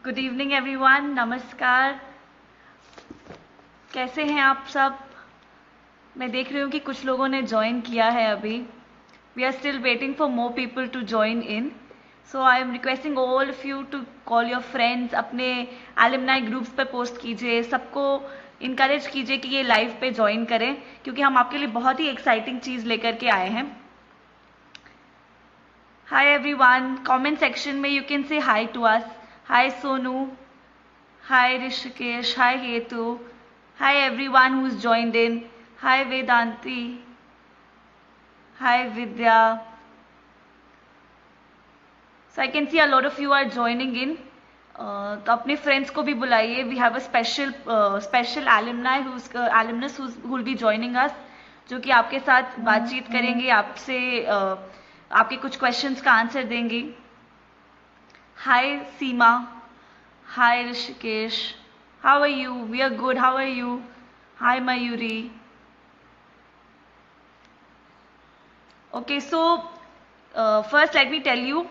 Good evening everyone, नमस्कार। कैसे हैं आप सब? मैं देख रही हूँ कि कुछ लोगों ने ज्वाइन किया है अभी। We are still waiting for more people to join in. So I am requesting all of you to call your friends, अपने एलुमनाई ग्रुप्स पे पोस्ट कीजिए, सबको इनकरेज कीजिए कि ये लाइव पे ज्वाइन करें, क्योंकि हम आपके लिए बहुत ही एक्साइटिंग चीज़ लेकर के आए हैं। हाय एवरीवन, कमेंट सेक्शन में you can say hi to us. Hi Sonu, hi Rishikesh, hi Hetu, hi everyone who's joined in, hi Vedanti, hi Vidya. So I can see a lot of you are joining in. तो अपने friends को भी बुलाइए. We have a special alumnus who will be joining us, जो कि आपके साथ बातचीत करेंगे, आपसे आपके कुछ क्वेश्चंस का आंसर देंगी. हाय सीमा, hi Rishikesh, how are you? We are good. How are you? Hi Mayuri. Okay, so first let me tell you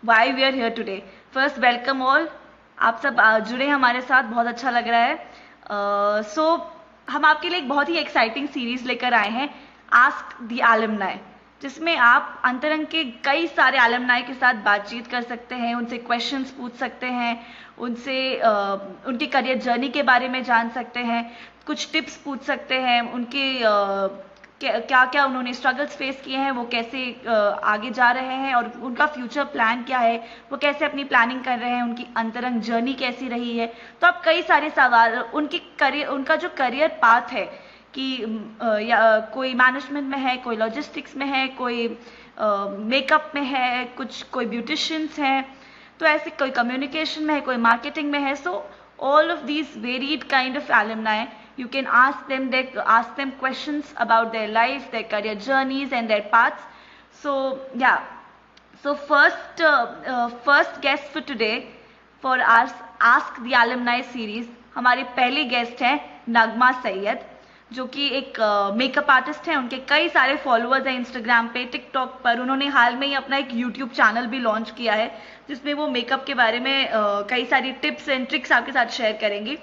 why we are here today. First, welcome all. आप सब जुड़े हमारे साथ, बहुत अच्छा लग रहा है. हम आपके लिए एक बहुत ही एक्साइटिंग सीरीज लेकर आए हैं, आस्क द एलुमनाई, जिसमें आप अंतरंग के कई सारे एलुमनाई के साथ बातचीत कर सकते हैं, उनसे क्वेश्चंस पूछ सकते हैं, उनसे उनकी करियर जर्नी के बारे में जान सकते हैं, कुछ टिप्स पूछ सकते हैं, उनके क्या क्या उन्होंने स्ट्रगल्स फेस किए हैं, वो कैसे आगे जा रहे हैं और उनका फ्यूचर प्लान क्या है, वो कैसे अपनी प्लानिंग कर रहे हैं, उनकी अंतरंग जर्नी कैसी रही है. तो आप कई सारे सवाल, उनका जो करियर पाथ है कि या कोई मैनेजमेंट में है, कोई लॉजिस्टिक्स में है, कोई मेकअप में है, कोई ब्यूटिशियंस हैं, तो ऐसे कोई कम्युनिकेशन में है, कोई मार्केटिंग में है. सो all of these varied kind of alumni, you can ask them questions about their life, their career journeys and their paths. So yeah, so first guest for today for our ask the alumni series, हमारे पहले guest हैं नगमा सैयद, जो कि एक makeup artist हैं. उनके कई सारे फॉलोअर्स हैं इंस्टाग्राम पे, टिकटॉक पर. उन्होंने हाल में ही अपना एक यूट्यूब चैनल भी लॉन्च किया है, जिसमें वो मेकअप के बारे में कई सारी टिप्स एंड ट्रिक्स आपके साथ शेयर करेंगी.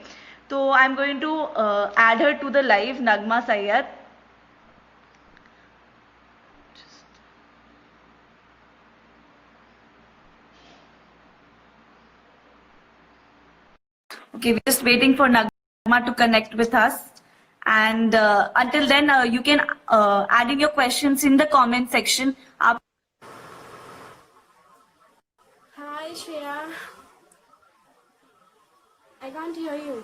तो I am going to add her to the live, Nagma Syed. Okay, we're just waiting for Nagma to connect with us. And until then, you can add in your questions in the comment section. Hi Shreya, I can't hear you.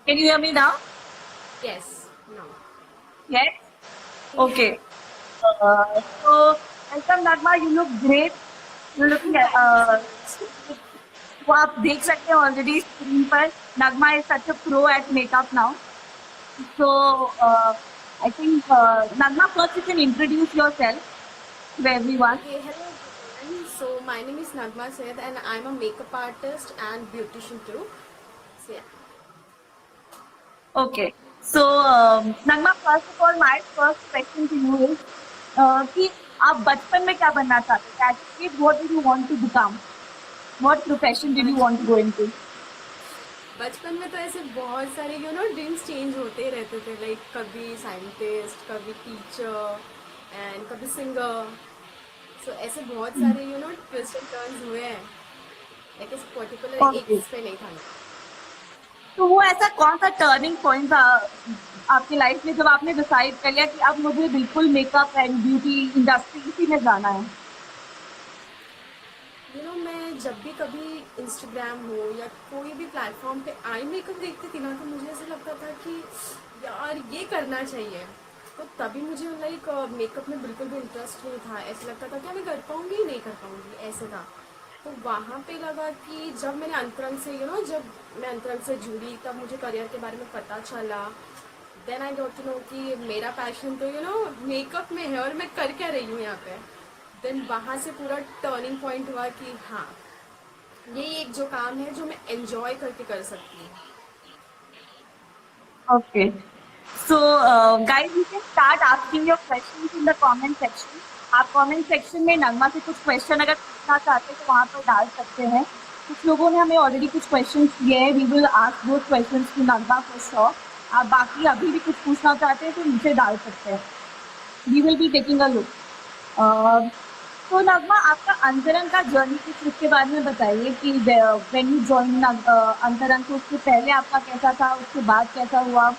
Can you hear me now? Yes, no. Yes? Okay. So, welcome Nagma, you look great. You're looking at, Thank you so much. वो आप देख सकते हैं already screen पर. Nagma is such a pro at makeup now. So, I think Nagma, first you can introduce yourself to everyone. Okay, hello everyone. So my name is Nagma Syed and I'm a makeup artist and beautician too. So yeah. Okay. So, Nagma, first of all, my first question to you is कि आप बचपन में क्या बनना चाहते थे? As a kid, what did you want to become? What profession did you want to go into? बचपन में तो ऐसे बहुत सारे ड्रीम्स चेंज होते ही रहते थे, लाइक कभी साइंटिस्ट, कभी टीचर एंड कभी सिंगर. सो ऐसे बहुत सारे ट्विस्ट एंड टर्न्स हुए हैं. लाइक इस पर्टिकुलर एक Okay. पे नहीं था. तो वो ऐसा कौन सा टर्निंग पॉइंट था आपकी लाइफ में, जब आपने डिसाइड कर लिया कि अब मुझे बिल्कुल मेकअप एंड ब्यूटी इंडस्ट्री इसी में जाना है? मैं जब भी कभी इंस्टाग्राम हो या कोई भी प्लेटफॉर्म पे आई मेकअप देखती थी ना, तो मुझे ऐसा लगता था कि यार ये करना चाहिए. तो तभी मुझे लाइक मेकअप में बिल्कुल भी इंटरेस्ट नहीं था. ऐसा लगता था कि मैं कर पाऊंगी नहीं कर पाऊंगी, ऐसे था. तो वहाँ पे लगा कि जब मैंने अंतरंग से जब मैं अंतरंग से जुड़ी, तब मुझे करियर के बारे में पता चला. Then I got to know कि मेरा पैशन तो मेकअप में है और मैं कर क्या रही हूँ यहाँ पे. देन वहाँ से पूरा टर्निंग पॉइंट हुआ कि हाँ यही एक जो काम है जो मैं एंजॉय करके कर सकती हूँ। Okay. So, guys, you can start asking your questions in the comment section. आप comment section में नगमा से कुछ question अगर पूछना चाहते हैं तो वहाँ पर डाल सकते हैं। कुछ लोगों ने हमें already कुछ questions दिए हैं। We will ask those questions to Nagma for sure. आप बाकी अभी भी कुछ पूछना चाहते हैं तो नीचे डाल सकते हैं। We will be taking a look. तो नगमा, आपका अंतरंग का जर्नी कुछ उसके बारे में बताइए कि व्हेन यू जॉइन अंतरंग, तो उससे पहले आपका कैसा था, उसके बाद कैसा हुआ,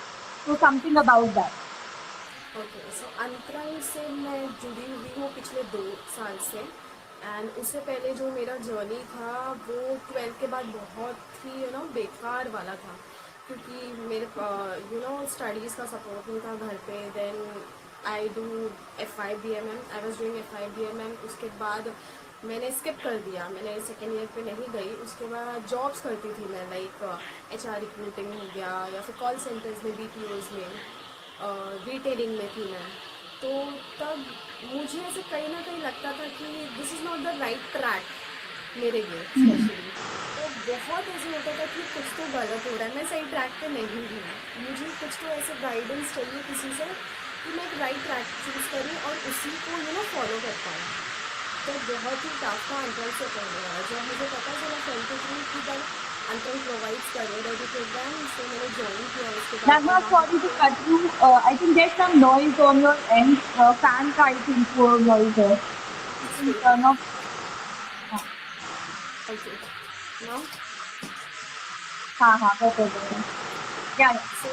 तो समथिंग अबाउट दैट। ओके, सो अंतरंग से मैं जुड़ी हुई हूँ पिछले 2 साल से। एंड उससे पहले जो मेरा जर्नी था वो 12th के बाद बहुत ही बेकार वाला था, क्योंकि मेरे स्टडीज़ का सपोर्ट नहीं था घर पे। Then I do FIBMM, I was doing FIBMM। उसके बाद मैंने स्किप कर दिया, मैंने सेकेंड ईयर पे नहीं गई। उसके बाद जॉब्स करती थी मैं, लाइक HR रिक्रूटिंग हो गया या फिर कॉल सेंटर्स में, BPOs में, रिटेलिंग में थी मैं। तो तब मुझे ऐसे कहीं ना कहीं लगता था कि this is not the right track मेरे लिए स्पेशली। तो बहुत ऐसे होता था कि कुछ तो गलत हो रहा है, मैं सही ट्रैक पे नहीं हूँ। मुझे कुछ तो ऐसे गाइडेंस चाहिए किसी से कि मैं एक राइट ट्रैक चूज़ करूँ और उसी को फॉलो कर पाऊँ। तो बहुत ही टफ था अंतरंग से पढ़ने वाला। जब मुझे पता चला फ्रेंड की तब अंतरंग प्रोवाइड्स करियर रेडी प्रोग्राम, इससे मैंने ज्वाइन किया। उसके बाद Nagma, sorry to cut you, I think there some noise on your end, fan का आई थिंक वो नॉइज है। Turn off. Okay now. हाँ हाँ, बेटर। क्या है? सो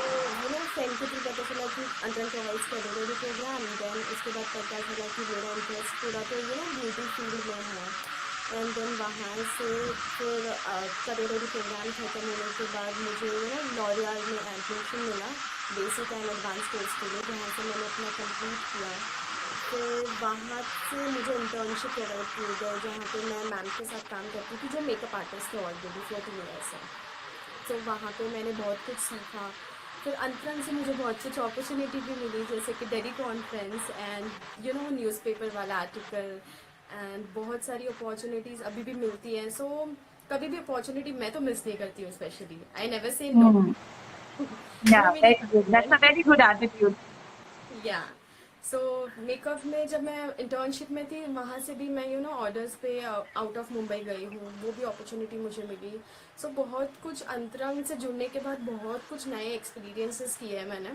फ्रेंड के थ्रू पता चला कि Antarang provides career ready program. Then उसके बाद पता चला कि मेरा इंटरेस्ट पूरा तो ब्यूटी फील्ड में है। एंड देन वहाँ से फिर करियर रेडी प्रोग्राम खत्म होने के बाद मुझे लॉरियल में एडमिशन मिला, बेसिक एंड एडवांस कोर्स के लिए, जहाँ से मैंने अपना कंप्लीट किया। फिर वहाँ से मुझे इंटर्नशिप प्रोवाइड किए गए, जहाँ पे मैं मैम के साथ काम करती थी जो मेकअप आर्टिस्ट थे ऑलरेडी 14 ईयर्स से। तो वहाँ पे मैंने बहुत कुछ सीखा। फिर अंतरंग से मुझे बहुत कुछ अपॉर्चुनिटी भी मिली, जैसे कि डेली कॉन्फ्रेंस एंड न्यूज़पेपर वाला आर्टिकल। एंड बहुत सारी अपॉर्चुनिटीज़ अभी भी मिलती हैं। सो कभी भी अपॉर्चुनिटी मैं तो मिस नहीं करती हूँ, specially I never say no. Yeah, वो मेरी very good, that's a very good attitude. Yeah so makeup में जब मैं इंटर्नशिप में थी वहाँ से भी मैं ऑर्डर्स पे आउट ऑफ मुंबई गई हूँ, वो भी अपॉर्चुनिटी मुझे मिली। सो बहुत कुछ अंतरंग से जुड़ने के बाद बहुत कुछ नए एक्सपीरियंसेस किए हैं मैंने,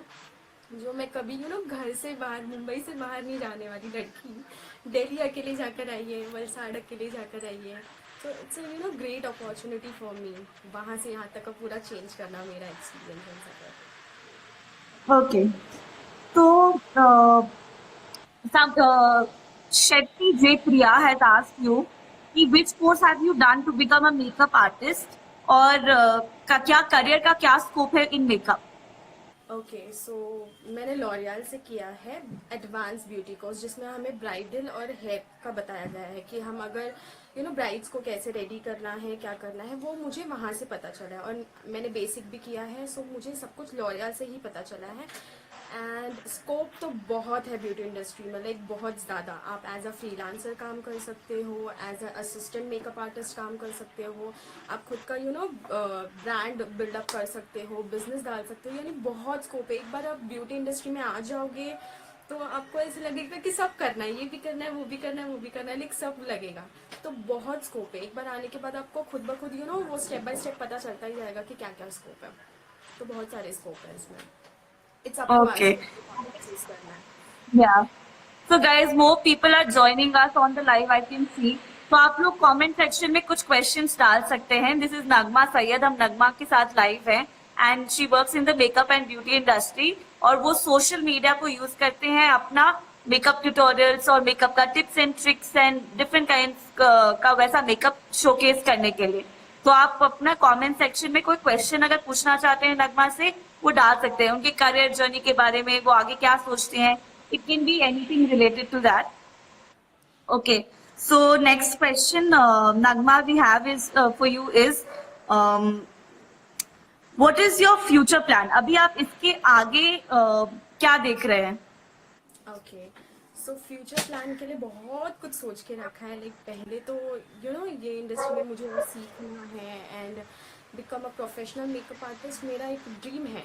जो मैं कभी घर से बाहर, मुंबई से बाहर नहीं जाने वाली लड़की। दिल्ली अकेले जाकर आई है, वलसाड़ अकेले जाकर आई है। तो it's great opportunity for me. वहाँ से यहाँ तक का पूरा चेंज करना मेरा एक्सपीरियंस है। ओके, तो some Shetty J Priya has asked you कि which course have you done to become a makeup artist, और क्या करियर का क्या स्कोप है इन मेकअप? ओके, सो मैंने लॉरियल से किया है एडवांस ब्यूटी कोर्स, जिसमें हमें ब्राइडल और हेयर का बताया गया है कि हम अगर ब्राइड्स को कैसे रेडी करना है, क्या करना है, वो मुझे वहाँ से पता चला है। और मैंने बेसिक भी किया है, सो मुझे सब कुछ लॉरियल से ही पता चला है। एंड स्कोप तो बहुत है ब्यूटी इंडस्ट्री में, लाइक बहुत ज़्यादा। आप एज अ फ्रीलांसर काम कर सकते हो, as a assistant makeup artist काम कर सकते हो, आप खुद का ब्रांड बिल्डअप कर सकते हो, बिजनेस डाल सकते हो, यानी बहुत स्कोप है। एक बार आप ब्यूटी इंडस्ट्री में आ जाओगे तो आपको ऐसे लगेगा कि सब करना है, ये भी करना है, वो भी करना है, वो भी करना है, लेकिन सब लगेगा। तो बहुत स्कोप है। एक बार आने के बाद आपको खुद ब खुद वो स्टेप बाय स्टेप पता चलता ही जाएगा कि क्या क्या स्कोप है। तो बहुत सारे स्कोप है इसमें। It's up to us Okay, choose करना है। yeah. So guys, more people are joining us on the live, I can see. तो आप लोग कमेंट सेक्शन में कुछ क्वेश्चंस डाल सकते हैं। दिस इज नगमा सैयद, हम नगमा के साथ लाइव हैं and she works in the makeup and beauty industry, और वो सोशल मीडिया को यूज करते हैं अपना मेकअप ट्यूटोरियल्स और मेकअप का tips and tricks and different kinds का वैसा मेकअप शोकेस करने के लिए। तो आप अपना कमेंट सेक्शन में कोई क्वेश्चन अगर पूछना चाहते हैं नगमा से, वो डाल सकते हैं, उनके करियर जर्नी के बारे में, वो आगे क्या सोचते हैं। It can be anything related to that. Okay. So next question, Nagma, we have is for you is, um, what is your future plan? अभी आप इसके आगे क्या देख रहे हैं? ओके, सो फ्यूचर प्लान के लिए बहुत कुछ सोच के रखा है। लाइक पहले तो ये इंडस्ट्री में मुझे और सीखना है and become a professional makeup artist. मेरा एक ड्रीम है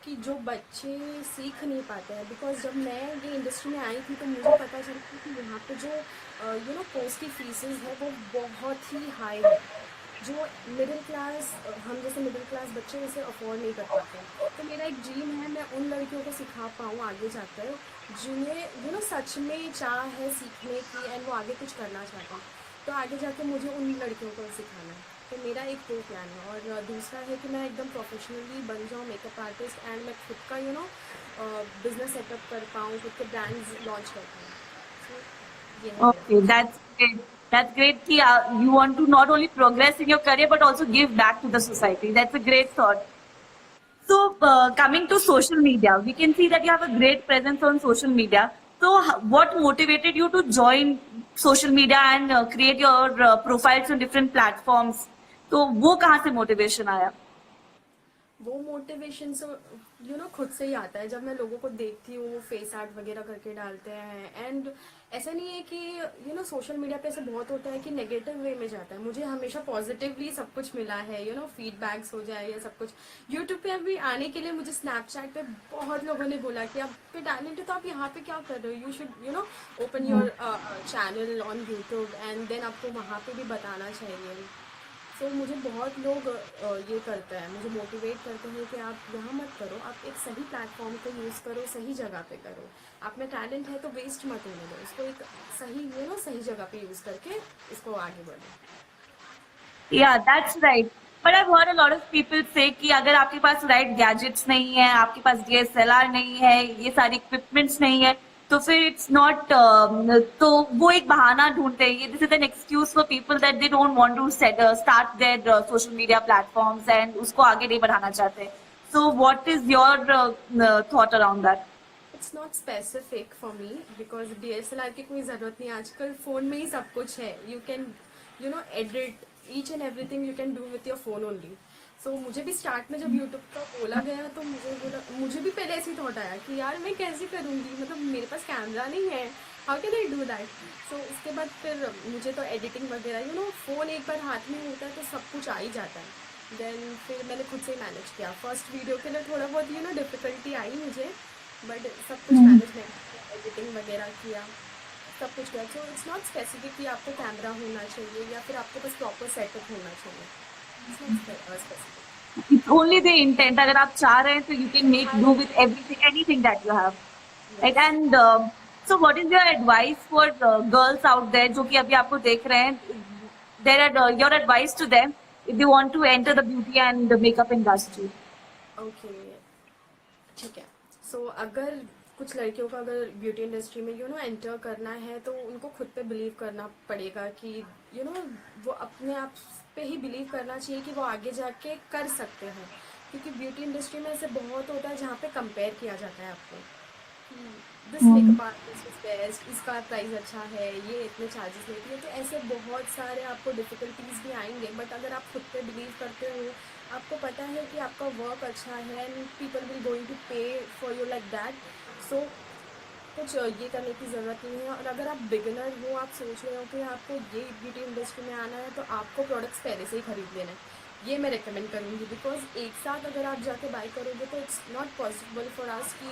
कि जो बच्चे सीख नहीं पाते हैं, बिकॉज जब मैं ये इंडस्ट्री में आई थी तो मुझे पता चला कि यहाँ पे जो कोर्स की फीसेस है वो बहुत ही हाई है। जो मिडिल क्लास, हम जैसे मिडिल क्लास बच्चे इसे अफोर्ड नहीं कर पाते। तो मेरा एक ड्रीम है मैं उन लड़कियों को सिखा पाऊँ आगे जाकर, जिन्हें सच में चाह है सीखने की एंड वो आगे कुछ करना चाहते हैं। तो आगे जाके मुझे उन लड़कियों को सिखाना है। तो मेरा एक वो प्लान है। और दूसरा है कि मैं एकदम प्रोफेशनली बन जाऊँ मेकअप आर्टिस्ट एंड मैं खुद का बिजनेस सेटअप कर पाऊँ, खुद के ब्रांड्स लॉन्च कर पाऊँ। So, ये है मेरा Okay, future. that's great. That's great कि you want to not only progress in your career but also give back to the society. That's a great thought. So, coming to social media, we can see that you have a great presence on social media. So, what motivated you to join social media and create your profiles on different platforms? तो वो कहाँ से motivation आया? वो motivation से खुद से ही आता है। जब मैं लोगों को देखती हूँ वो फेस आर्ट वगैरह करके डालते हैं, एंड ऐसा नहीं है कि सोशल मीडिया पे ऐसे बहुत होता है कि नेगेटिव वे में जाता है। मुझे हमेशा पॉजिटिवली सब कुछ मिला है, फीडबैक्स हो जाए या सब कुछ। यूट्यूब पे अभी आने के लिए मुझे स्नैपचैट पे बहुत लोगों ने बोला कि आप पे टैलेंट है तो आप यहाँ पे क्या कर रहे हो, you should open your channel on YouTube and then आपको वहाँ पे भी बताना चाहिए। सो मुझे बहुत लोग ये करते हैं, मुझे मोटिवेट करते हैं कि आप यहाँ मत करो, आप एक सही प्लेटफॉर्म को यूज़ करो, सही जगह पे करो। आप में टैलेंट है तो वेस्ट मत होने दो, इसको एक सही सही जगह पे यूज़ करके इसको आगे बढ़ो। Yeah, that's right. But I've heard a lot of people say कि अगर आपके पास right gadgets नहीं है, आपके पास DSLR नहीं है, ये सारी equipments नहीं है, तो फिर it's not तो वो एक बहाना ढूंढते हैं। This is an excuse for people that they don't want to start their social media platforms and उसको आगे नहीं बढ़ाना चाहते. So what is your thought around that? It's not specific for me, because DSLR की कोई ज़रूरत नहीं, आजकल फ़ोन में ही सब कुछ है। You can edit each and everything you can do with your phone only. So मुझे भी स्टार्ट में जब यूट्यूब का बोला गया तो मुझे भी पहले ऐसी थॉट आया कि यार मैं कैसे करूँगी, मतलब मेरे पास कैमरा नहीं है, how can I do that. So उसके बाद फिर मुझे तो एडिटिंग वगैरह फ़ोन एक बार हाथ में होता है तो सब कुछ आ ही जाता है। देन फिर मैंने खुद से मैनेज किया। फर्स्ट वीडियो के लिए थोड़ा बहुत डिफ़िकल्टी आई मुझे, बट सब कुछ मैनेजमेंट किया, एडिटिंग वगैरह किया, सब कुछ किया। सो इट्स नॉट स्पेसिफिक कि आपको कैमरा होना चाहिए या फिर आपके पास प्रॉपर सेटअप होना चाहिए। It's not specific. It's only the intent. अगर आप चाह रहे हैं तो you can make do with everything, anything that you have. Right? Yes. And so, what is your advice for girls out there जो कि अभी आपको देख रहे हैं? There are your advice to them if they want to enter the beauty and the makeup industry. Okay, ठीक है। सो अगर कुछ लड़कियों का अगर ब्यूटी इंडस्ट्री में एंटर करना है तो उनको खुद पे बिलीव करना पड़ेगा कि वो अपने आप पे ही बिलीव करना चाहिए कि वो आगे जाके कर सकते हैं। क्योंकि ब्यूटी इंडस्ट्री में ऐसे बहुत होता है जहाँ पे कंपेयर किया जाता है आपको कि this makeup artist is best, इसका प्राइस अच्छा है, ये इतने चार्जेस लेती है। तो ऐसे बहुत सारे आपको डिफ़िकल्टीज भी आएंगे, बट अगर आप खुद पे बिलीव करते हो, आपको पता है कि आपका वर्क अच्छा है and people will going to pay for you like that. So कुछ ये करने की ज़रूरत नहीं है। और अगर आप बिगिनर हो, आप सोच रहे हो कि आपको ये ब्यूटी इंडस्ट्री में आना है, तो आपको प्रोडक्ट्स पहले से ही खरीद लेना है। ये मैं रिकमेंड करूँगी, बिकॉज एक साथ अगर आप जाके बाय करोगे तो it's not possible for us कि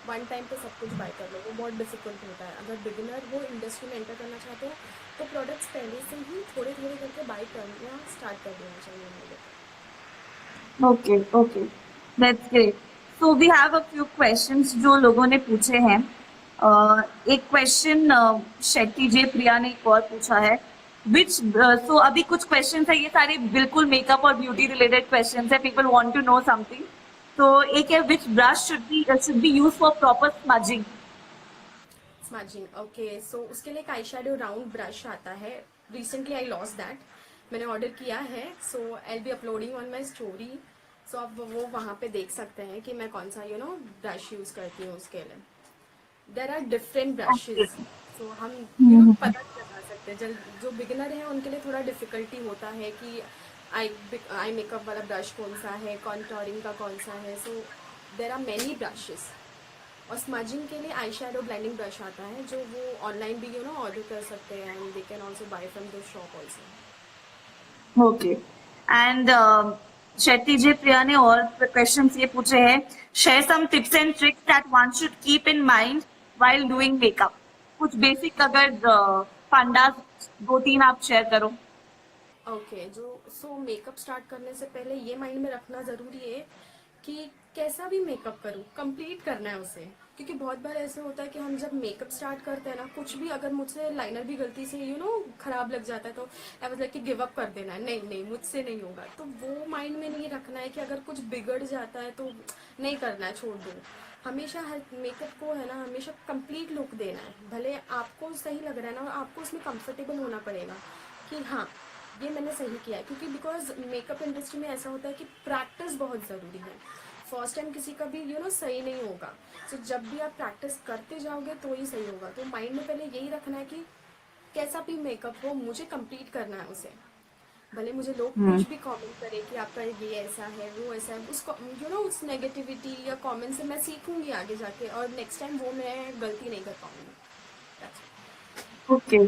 वन टाइम पे सब कुछ बाय कर लो, वो बहुत डिफिकल्ट होता है। अगर बिगिनर वो इंडस्ट्री में एंटर करना चाहते हैं तो प्रोडक्ट्स पहले से ही थोड़े थोड़े करके बाय करना स्टार्ट कर देना चाहिए मुझे। Okay, okay, that's great. So we have a few questions जो लोगों ने पूछे हैं. एक क्वेश्चन शेट्टी जे प्रिया ने एक और पूछा है. So अभी कुछ क्वेश्चंस है, ये सारे बिल्कुल मेकअप और ब्यूटी रिलेटेड क्वेश्चंस है. People want to know something. तो एक है which brush should be used for proper smudging. Smudging, okay. So उसके लिए एक आई शेडो राउंड ब्रश आता है। रिसेंटली आई लॉस्ट दैट, मैंने ऑर्डर किया है। So I be uploading on my story. So आप वो वहाँ पे देख सकते हैं कि मैं कौन सा ब्रश यूज़ करती हूँ उसके लिए। There are different Okay. Brushes. So हम पता नहीं लगा सकते। जो बिगिनर है उनके लिए थोड़ा डिफिकल्टी होता है कि आई मेकअप वाला ब्रश कौन सा है, कॉन्टोरिंग का कौन सा है। सो देर आर मैनी ब्रशेज। और स्मजिंग के लिए आई शेडो ब्लेंडिंग ब्रश आता है, जो वो ऑनलाइन भी ऑर्डर कर सकते हैं, and they can also buy from the shop also. Okay and Shetty ji Priya ने और क्वेश्चंस ये पूछे हैं, share some tips and tricks that one should keep in mind while doing makeup. कुछ बेसिक अगर फंडास दो तीन आप शेयर करो। ओके, सो मेकअप स्टार्ट करने से पहले ये माइंड में रखना ज़रूरी है कि कैसा भी मेकअप करूँ, कंप्लीट करना है उसे। क्योंकि बहुत बार ऐसे होता है कि हम जब मेकअप स्टार्ट करते हैं ना, कुछ भी अगर मुझसे लाइनर भी गलती से खराब लग जाता है, तो आई वाज लाइक कि गिव अप कर देना है, नहीं नहीं मुझसे नहीं होगा। तो वो माइंड में नहीं रखना है कि अगर कुछ बिगड़ जाता है तो नहीं करना है, छोड़ दो। हमेशा हर मेकअप को है ना, हमेशा कंप्लीट लुक देना है। भले आपको सही लग रहा है ना, आपको उसमें कंफर्टेबल होना पड़ेगा कि हाँ ये मैंने सही किया है। क्योंकि बिकॉज मेकअप इंडस्ट्री में ऐसा होता है कि प्रैक्टिस बहुत ज़रूरी है। फर्स्ट टाइम किसी का भी सही नहीं होगा। सो जब भी आप प्रैक्टिस करते जाओगे तो ही सही होगा। तो माइंड में पहले यही रखना है कि कैसा भी मेकअप हो, मुझे कंप्लीट करना है उसे। भले मुझे लोग कुछ भी कमेंट करें कि आपका ये ऐसा है वो ऐसा है, उसको उस नेगेटिविटी या कमेंट से मैं सीखूंगी आगे जाके, और नेक्स्ट टाइम वो मैं गलती नहीं कर पाऊंगी। Okay.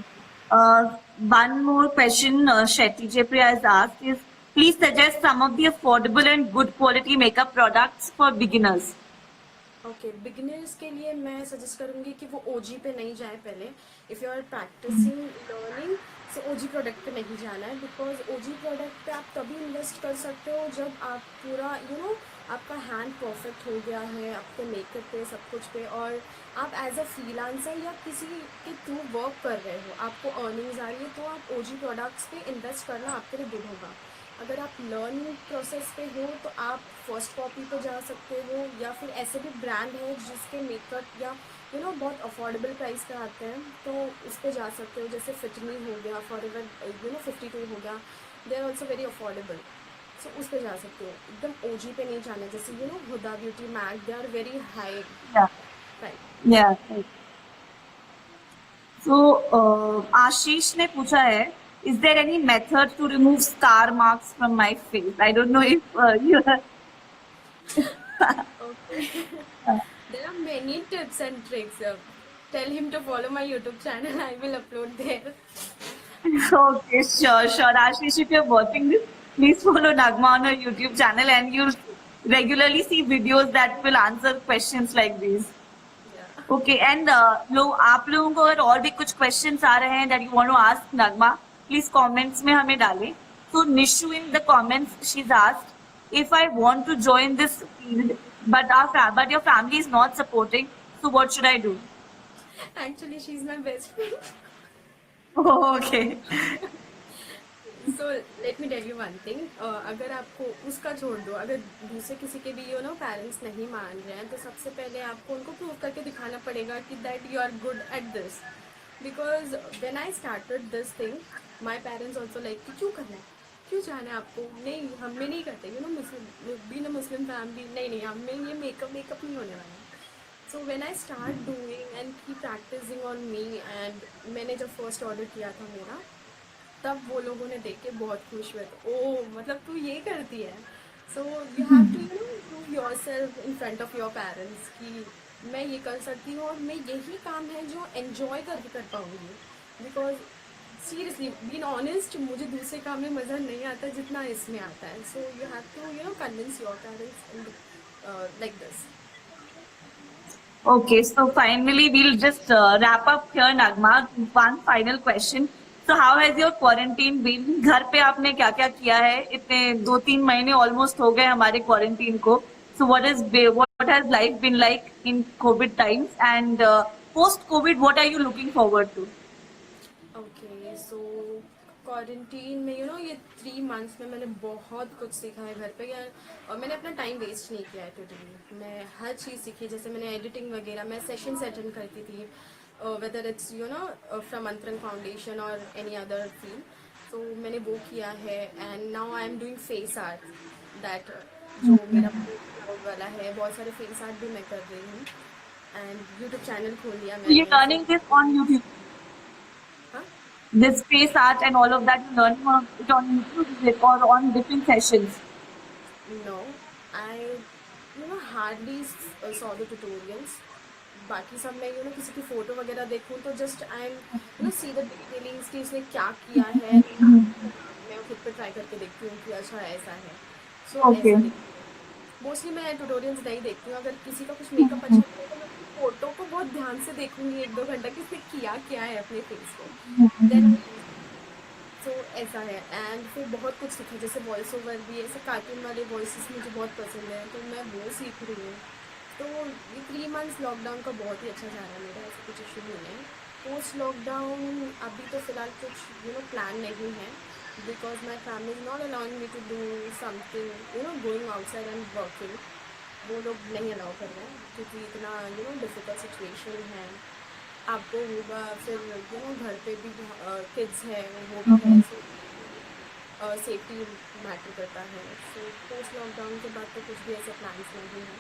One more question Shetty J. Priya has asked is, please suggest some of the affordable and good quality makeup products for beginners. Okay, beginners के लिए मैं सजेस्ट करूंगी कि वो ओजी पे नहीं जाए पहले। If you are practising learning, so OG product पे नहीं जाना है। बिकॉज ओजी प्रोडक्ट पे आप तभी इन्वेस्ट कर सकते हो जब आप पूरा आपका हैंड परफेक्ट हो गया है आपके मेकअप पे, सब कुछ पे, और आप एज अ फ्रीलांसर या किसी के थ्रू वर्क कर रहे हो, आपको अर्निंग्स आ रही है, तो आप ओजी प्रोडक्ट्स पे इन्वेस्ट करना आपके लिए गुड होगा। अगर आप लर्निंग प्रोसेस पे हो तो आप फर्स्ट कॉपी पे जा सकते हो, या फिर ऐसे भी ब्रांड है जिसके मेकअप या बहुत अफोर्डेबल प्राइस पे आते हैं, तो उस पर जा सकते हो। जैसे फिटमी हो गया, फॉरएवर 52 हो गया, they are also very affordable. So उस पर जा सकते हो, एकदम ओजी पे नहीं जाना है। जैसे Huda Beauty, MAC, they are very high Yeah. Price. Yeah. Right. So, Ashish ने पूछा है, is there any method to remove scar marks from my face? I don't know if you are. Okay. There are many tips and tricks. Tell him to follow my YouTube channel. I will upload there. Okay, sure, sure. Ashish, if you're watching this, please follow Nagma on her YouTube channel and you'll regularly see videos that will answer questions like these. Yeah. Okay and आप लोगों को अगर और भी कुछ questions आ रहे हैं that you want to ask Nagma, please comments में हमें डालें। So Nishu in the comments she is asked, if I want to join this field but your family is not supporting, so what should I do? Actually, she's my best friend. Okay So let me tell you one thing. अगर आपको उसका छोड़ दो, अगर दूसरे किसी के भी पेरेंट्स नहीं मान रहे हैं, तो सबसे पहले आपको उनको प्रूव करके दिखाना पड़ेगा कि that you are good at this. Because when I started this thing, my parents also like कि क्यों करना है, क्यों जाना है आपको, नहीं हम में नहीं करते, मुस्लिम मुस्लिम फैमिली, नहीं नहीं हम में ये मेकअप नहीं होने वाला है। So when I start doing and की प्रैक्टिसिंग ऑन मी, एंड मैंने जब फर्स्ट ऑर्डर किया था मेरा, तब वो लोगों ने देख के बहुत खुश हुए, तो ओ मतलब तू ये करती है। So you have to prove yourself in front of your parents कि मैं ये कर सकती हूँ, और मैं यही काम है जो एन्जॉय करके कर पाऊँगी। बिकॉज सीरियसली बीइंग ऑनेस्ट, मुझे दूसरे काम में मज़ा नहीं आता जितना इसमें आता है। So you have to convince your parents like this. Okay, so finally we'll just wrap up here, Nagma. One final question. So how has your quarantine been? घर पे आपने क्या क्या किया है? इतने 2-3 महीने almost हो गए हमारे quarantine को. So what has life been like in COVID times, and post COVID, what are you looking forward to? Okay, so quarantine में ये 3 मंथ्स में मैंने बहुत कुछ सीखा है घर पे यार, और मैंने अपना टाइम वेस्ट नहीं किया है टोटली। मैं हर चीज़ सीखी, जैसे मैंने एडिटिंग वगैरह, मैं सेशंस अटेंड करती थी, वेदर इट्स फ्रॉम मंत्रन फाउंडेशन और एनी अदर फील्ड। तो मैंने वो किया है, and now I am doing face art, that जो मेरा वाला है, बहुत सारे फेस आर्ट भी मैं कर रही हूँ, एंड यूट्यूब चैनल खोल लिया So you're मैंने। learning this on YouTube. हाँ, This face art and all of that, you're learning it on YouTube, is it, or on different sessions? no, I hardly saw the tutorials. बाकी सब मैं किसी की photo वगैरह देखूँ तो just I am see the detailings कि उसने क्या किया है, मैं खुद पे ट्राई करके देखती हूँ कि अच्छा ऐसा है, सो ओके। ऐसा देखती हूँ। मोस्टली मैं ट्यूटोरियल्स नहीं देखती हूँ। अगर किसी का कुछ मेकअप अच्छा लगे तो मैं फोटो को बहुत ध्यान से देखूंगी 1-2 घंटा कि उसने किया क्या है अपने फेस को, देन सो ऐसा है। एंड फिर बहुत कुछ सीखा, जैसे वॉइस ओवर भी, ऐसे कार्टून वाले वॉइसेस मुझे बहुत पसंद है तो मैं वो सीख रही हूँ। तो ये 3 मंथ्स लॉकडाउन का बहुत ही अच्छा जा रहा है मेरा, ऐसा कुछ इशू नहीं है। पोस्ट लॉकडाउन अभी तो फिलहाल कुछ प्लान नहीं है, because my family is not allowing me to do something going outside and working. वो लोग नहीं अलाउ कर रहे हैं क्योंकि इतना डिफिकल्ट सिचुएशन है। आपको होगा फिर घर पे भी किड्स है, वो भी है, सो सेफ्टी मैटर करता है। सो पोस्ट लॉकडाउन के बाद तो कुछ भी ऐसे प्लान्स नहीं है।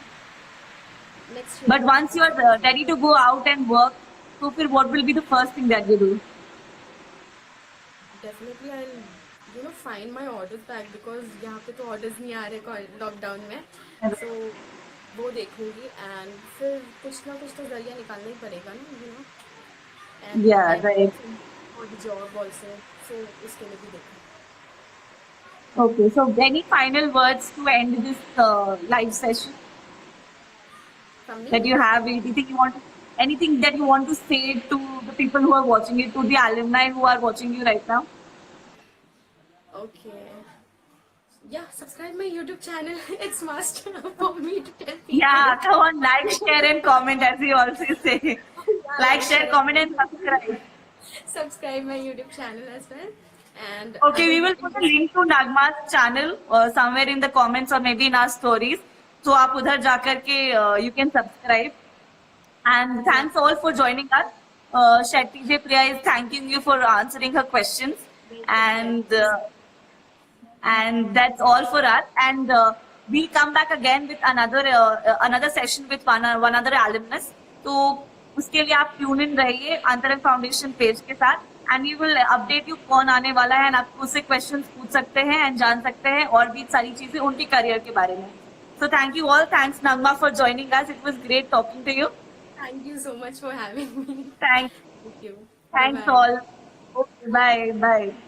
Next year But once you are ready to go out and work, so फिर what will be the first thing that you do? Definitely I find my orders back, because यहाँ पे तो ऑर्डर्स नहीं आ रहे lockdown में, सो वो देखूंगी। And फिर कुछ ना कुछ तो जरिया निकालना ही पड़ेगा ना, एंड Yeah, आई right. और जॉब ऑल्सो, सो उसके लिए भी देखूँ। Okay, so any final words to end this live session from me, that you have? Anything that you want to say to the people who are watching it, to the alumni who are watching you right now? Okay, या subscribe my YouTube channel, it's must for me to tell people. Yeah, come on, like, share, and comment, as we always say. Yeah, Like, like, share, share, comment, and subscribe. subscribe my YouTube channel as well. And Okay, we अगर will put a link to Nagma's channel somewhere in the comments or maybe in our stories. So आप उधर जाकर के you can subscribe. And yeah, thanks all for joining us. Shetty J Priya is thanking you for answering her questions. thank you for And having me. that's all for us. And we'll come back again with another session with one other alumnus. तो उसके लिए आप tune in रहिए अंतरंग foundation page के साथ, and you will update you कौन आने वाला है, एंड आप उससे क्वेश्चंस पूछ सकते हैं एंड जान सकते हैं और भी सारी चीजें उनके करियर के बारे में. So thank you all. Thanks Nagma for joining us. It was great talking to you. Thank you so much for having me. Thanks. Thank you. Bye Thanks bye. all. Okay, bye. Bye.